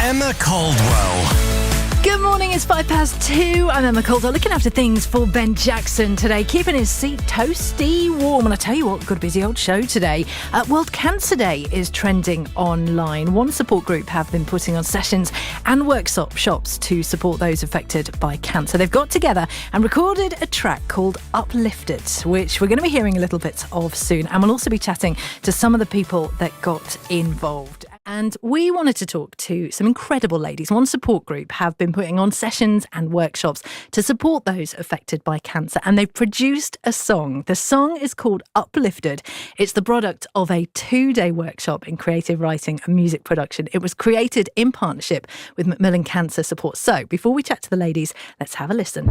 Emma Caldwell. Good morning, it's 2:05. I'm Emma Caldwell, looking after things for Ben Jackson today, keeping his seat toasty warm. And I tell you what, got a busy old show today. World Cancer Day is trending online. One support group have been putting on sessions and workshops to support those affected by cancer. They've got together and recorded a track called Uplifted, which we're going to be hearing a little bit of soon. And we'll also be chatting to some of the people that got involved. And we wanted to talk to some incredible ladies. One support group have been putting on sessions and workshops to support those affected by cancer. And they've produced a song. The song is called Uplifted. It's the product of a 2-day workshop in creative writing and music production. It was created in partnership with Macmillan Cancer Support. So before we chat to the ladies, let's have a listen.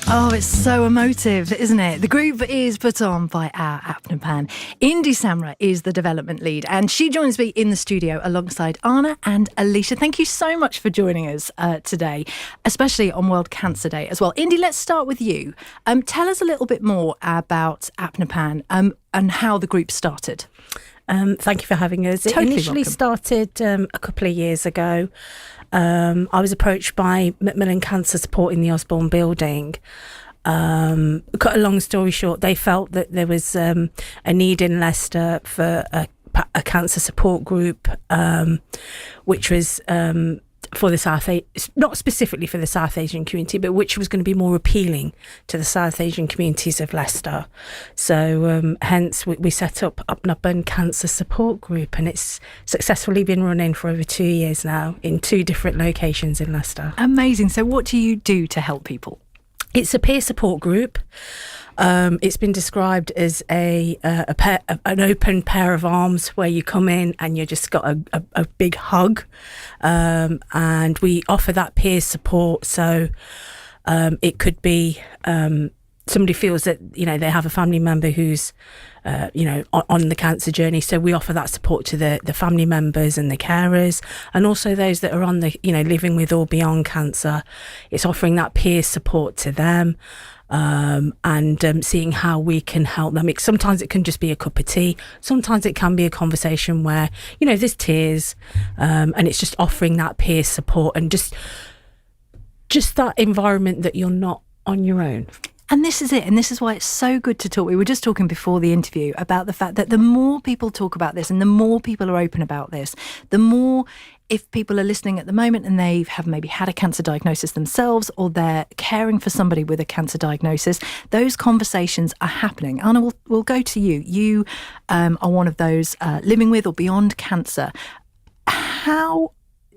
Oh, it's so emotive, isn't it? The group is put on by our Apnapan. Indy is the development lead, and she joins me in the studio alongside Anna and Alisha. Thank you so much for joining us today, especially on World Cancer Day as well. Indy, let's start with you. Tell us a little bit more about Apnapan and how the group started. Thank you for having us. Totally it initially welcome. started a couple of years ago. I was approached by Macmillan Cancer Support in the Osborne building. Cut a long story short, they felt that there was a need in Leicester for a cancer support group, which was for the South, not specifically for the South Asian community, but which was going to be more appealing to the South Asian communities of Leicester. So hence we set up Apnapan Cancer Support Group, and it's successfully been running for over 2 years now in 2 different locations in Leicester. Amazing. So what do you do to help people? It's a peer support group. It's been described as an open pair of arms where you come in and you just got a big hug, and we offer that peer support. So it could be somebody feels that they have a family member who's on the cancer journey, so we offer that support to the family members and the carers, and also those that are on the living with or beyond cancer. It's offering that peer support to them. And seeing how we can help them. Sometimes it can just be a cup of tea. Sometimes it can be a conversation where, there's tears, and it's just offering that peer support and just that environment that you're not on your own. And this is it. And this is why it's so good to talk. We were just talking before the interview about the fact that the more people talk about this and the more people are open about this, the more, if people are listening at the moment and they have maybe had a cancer diagnosis themselves or they're caring for somebody with a cancer diagnosis, those conversations are happening. Anna, we'll go to you. You are one of those living with or beyond cancer. How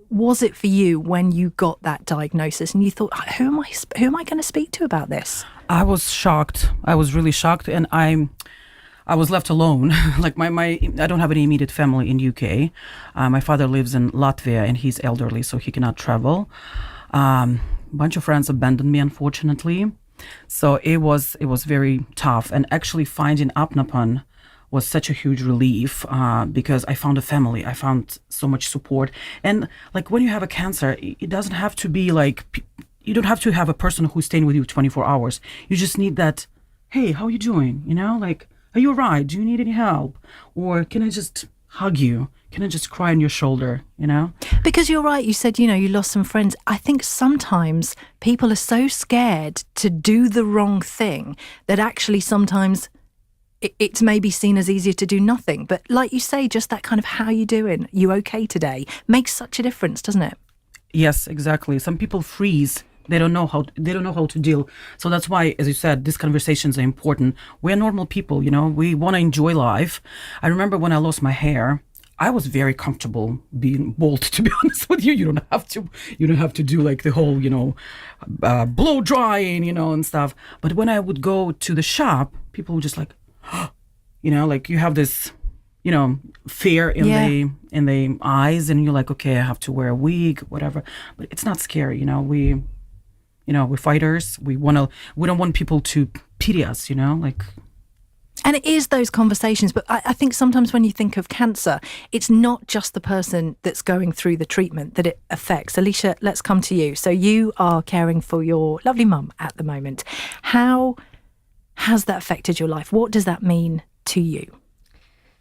was it for you when you got that diagnosis and you thought, who am I going to speak to about this? I was shocked. I was really shocked, and I was left alone. Like I don't have any immediate family in UK. My father lives in Latvia, and he's elderly, so he cannot travel. A bunch of friends abandoned me, unfortunately. So it was very tough. And actually finding Apnapan was such a huge relief because I found a family. I found so much support. And like when you have a cancer, it doesn't have to be like, you don't have to have a person who's staying with you 24 hours. You just need that, hey, how are you doing? Like, are you all right? Do you need any help? Or can I just hug you? Can I just cry on your shoulder, Because you're right. You said, you lost some friends. I think sometimes people are so scared to do the wrong thing that actually sometimes it's maybe seen as easier to do nothing. But like you say, just that kind of how you doing? You okay today? Makes such a difference, doesn't it? Yes, exactly. Some people freeze. They don't know how to deal. So that's why, as you said, these conversations are important. We're normal people, we want to enjoy life. I remember when I lost my hair, I was very comfortable being bald, to be honest with you. You don't have to do like the whole, blow drying, and stuff. But when I would go to the shop, people were just like, like you have this, fear in the eyes, and you're like, okay, I have to wear a wig, whatever. But it's not scary, we're fighters. We don't want people to pity us, And it is those conversations, but I think sometimes when you think of cancer, it's not just the person that's going through the treatment that it affects. Alisha, let's come to you. So you are caring for your lovely mum at the moment. How has that affected your life? What does that mean to you?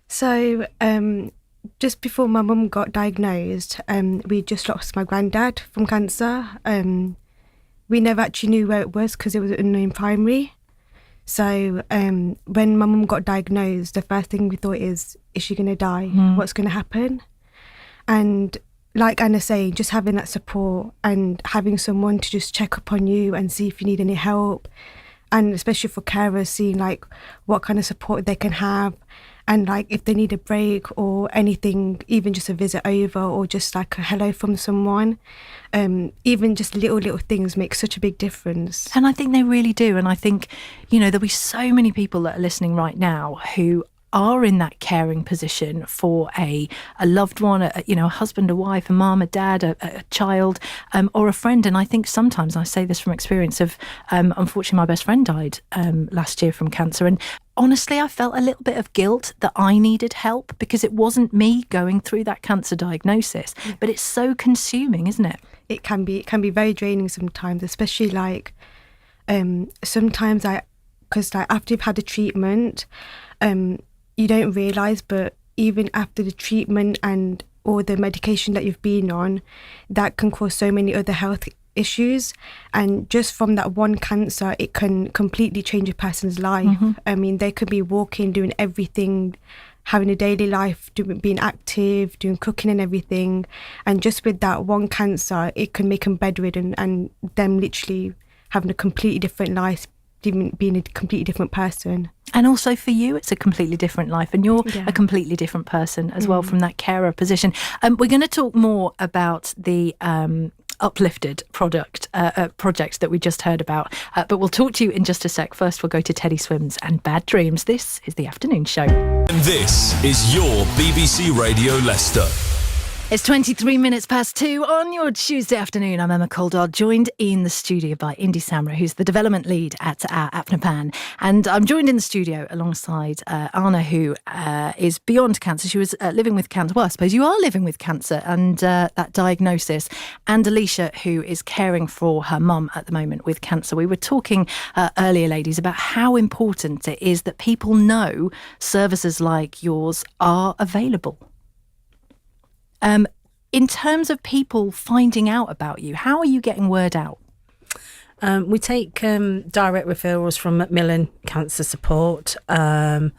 So, just before my mum got diagnosed, we just lost my granddad from cancer. We never actually knew where it was because it was unknown primary. So when my mum got diagnosed, the first thing we thought is she going to die? What's going to happen? And like Anna's saying, just having that support and having someone to just check up on you and see if you need any help, and especially for carers, seeing like what kind of support they can have, and like if they need a break or anything, even just a visit over or just like a hello from someone, even just little things make such a big difference. And I think they really do. And I think, there'll be so many people that are listening right now who are in that caring position for a loved one, a husband, a wife, a mum, a dad, a child, or a friend. And I think sometimes, I say this from experience of, unfortunately, my best friend died last year from cancer. And honestly, I felt a little bit of guilt that I needed help because it wasn't me going through that cancer diagnosis. But it's so consuming, isn't it? It can be very draining sometimes, especially like sometimes because like after you've had the treatment, you don't realise, but even after the treatment and or the medication that you've been on, that can cause so many other health issues. And just from that one cancer, it can completely change a person's life. I mean, they could be walking, doing everything, having a daily life, being active, doing cooking and everything. And just with that one cancer, it can make them bedridden and them literally having a completely different life, even being a completely different person. And also for you, it's a completely different life, and you're a completely different person as well from that carer position. We're going to talk more about the Uplifted project that we just heard about, but we'll talk to you in just a sec. First, we'll go to Teddy Swims and Bad Dreams. This is the afternoon show. And this is your BBC Radio Leicester. It's 23 minutes past 2 on your Tuesday afternoon. I'm Emma Caldwell, joined in the studio by Indy, who's the development lead at Apnapan. And I'm joined in the studio alongside Anna, who is beyond cancer. She was living with cancer. Well, I suppose you are living with cancer and that diagnosis. And Alisha, who is caring for her mum at the moment with cancer. We were talking earlier, ladies, about how important it is that people know services like yours are available. In terms of people finding out about you, how are you getting word out? We take direct referrals from Macmillan Cancer Support, and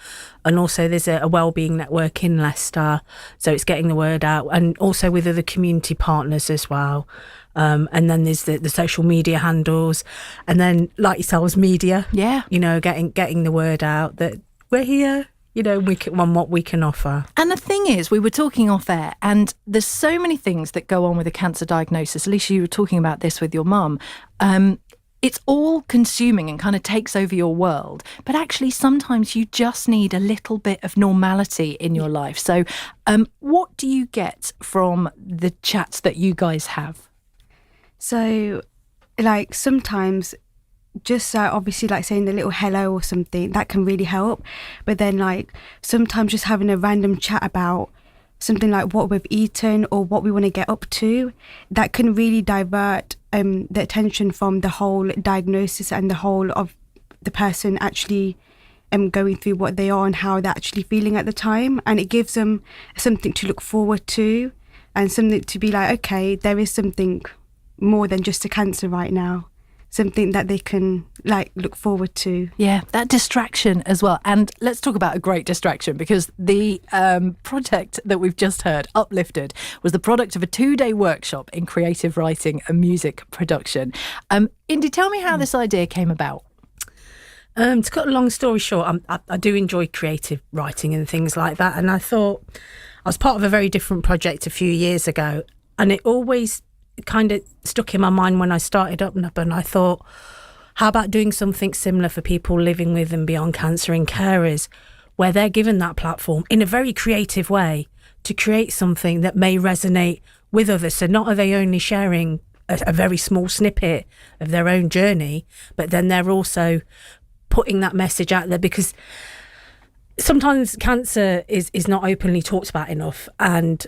also there's a wellbeing network in Leicester, so it's getting the word out, and also with other community partners as well. And then there's the social media handles, and then like yourselves, media. Yeah, getting the word out that we're here. On what we can offer. And the thing is, we were talking off air, and there's so many things that go on with a cancer diagnosis. Alisha, you were talking about this with your mum. It's all consuming and kind of takes over your world. But actually, sometimes you just need a little bit of normality in your life. So what do you get from the chats that you guys have? So, like, sometimes just obviously like saying a little hello or something, that can really help. But then like sometimes just having a random chat about something like what we've eaten or what we want to get up to, that can really divert the attention from the whole diagnosis and the whole of the person actually going through what they are and how they're actually feeling at the time. And it gives them something to look forward to and something to be like, okay, there is something more than just a cancer right now. Something that they can like look forward to. Yeah, that distraction as well. And let's talk about a great distraction, because the project that we've just heard, Uplifted, was the product of a 2-day workshop in creative writing and music production. Indy, tell me how this idea came about. To cut a long story short, I do enjoy creative writing and things like that. And I thought I was part of a very different project a few years ago, and it always kind of stuck in my mind when I started Apnapan. I thought, how about doing something similar for people living with and beyond cancer and carers, where they're given that platform in a very creative way to create something that may resonate with others. So not are they only sharing a very small snippet of their own journey, but then they're also putting that message out there, because sometimes cancer is not openly talked about enough. And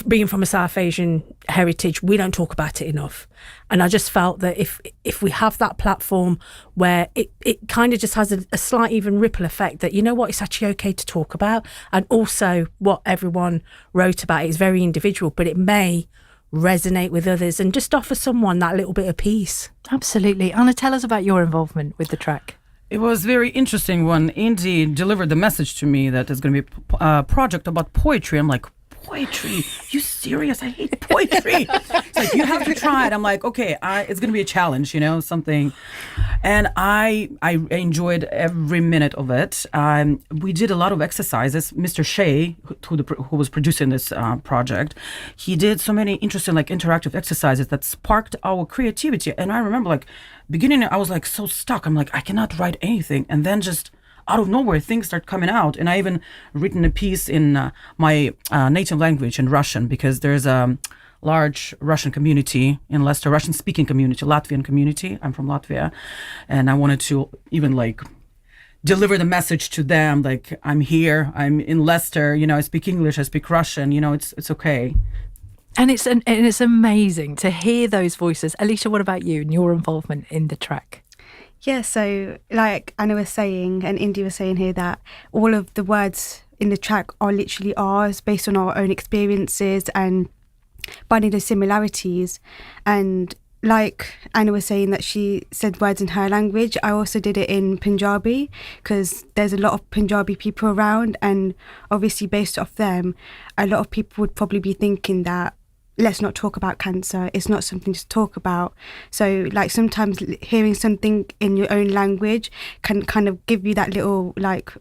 being from a South Asian heritage, we don't talk about it enough. And I just felt that if we have that platform where it kind of just has a slight even ripple effect, that, you know what, it's actually okay to talk about. And also what everyone wrote about is very individual, but it may resonate with others and just offer someone that little bit of peace. Absolutely. Anna, tell us about your involvement with the track. It was very interesting when Indy delivered the message to me that it's going to be a project about poetry. I'm like, poetry? You serious? I hate poetry. It's like, you have to try it. I'm like, okay, it's going to be a challenge, something. And I enjoyed every minute of it. We did a lot of exercises. Mr. Shea, who was producing this project, he did so many interesting, like, interactive exercises that sparked our creativity. And I remember, like, beginning, I was like so stuck. I'm like, I cannot write anything. And then just out of nowhere, things start coming out. And I even written a piece in my native language in Russian, because there's a large Russian community in Leicester, Russian-speaking community, Latvian community. I'm from Latvia. And I wanted to even, like, deliver the message to them, like, I'm here, I'm in Leicester, I speak English, I speak Russian, it's okay. And it's amazing to hear those voices. Alisha, what about you and your involvement in the track? Yeah, so like Anna was saying and Indy was saying here, that all of the words in the track are literally ours, based on our own experiences and finding those similarities. And like Anna was saying that she said words in her language, I also did it in Punjabi, because there's a lot of Punjabi people around, and obviously based off them, a lot of people would probably be thinking that let's not talk about cancer, it's not something to talk about. So like sometimes hearing something in your own language can kind of give you that little like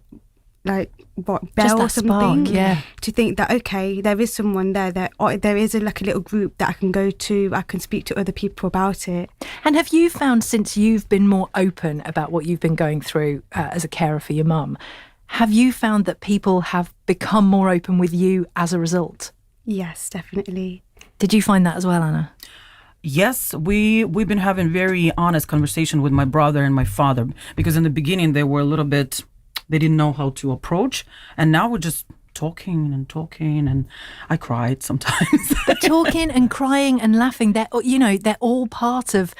what, bell or something, spark, to think that okay, there is someone there there is a little group that I can go to, I can speak to other people about it. And have you found, since you've been more open about what you've been going through as a carer for your mum, have you found that people have become more open with you as a result? Yes, definitely. Did you find that as well, Anna? Yes, we've been having very honest conversation with my brother and my father, because in the beginning they were a little bit, they didn't know how to approach, and now we're just talking, and I cried sometimes. But talking and crying and laughing, they're all part of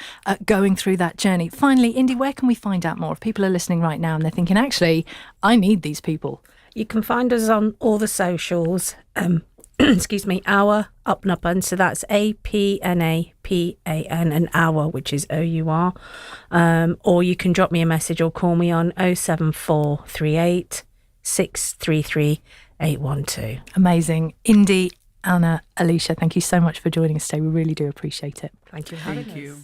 going through that journey. Finally, Indy, where can we find out more? If people are listening right now and they're thinking, actually, I need these people. You can find us on all the socials. Excuse me, our Apnapan, so that's APNAPAN, and our, which is OUR. Or you can drop me a message or call me on 07438 633 812. Amazing. Indy, Anna, Alisha, thank you so much for joining us today. We really do appreciate it. Thank you for having us. Thank you.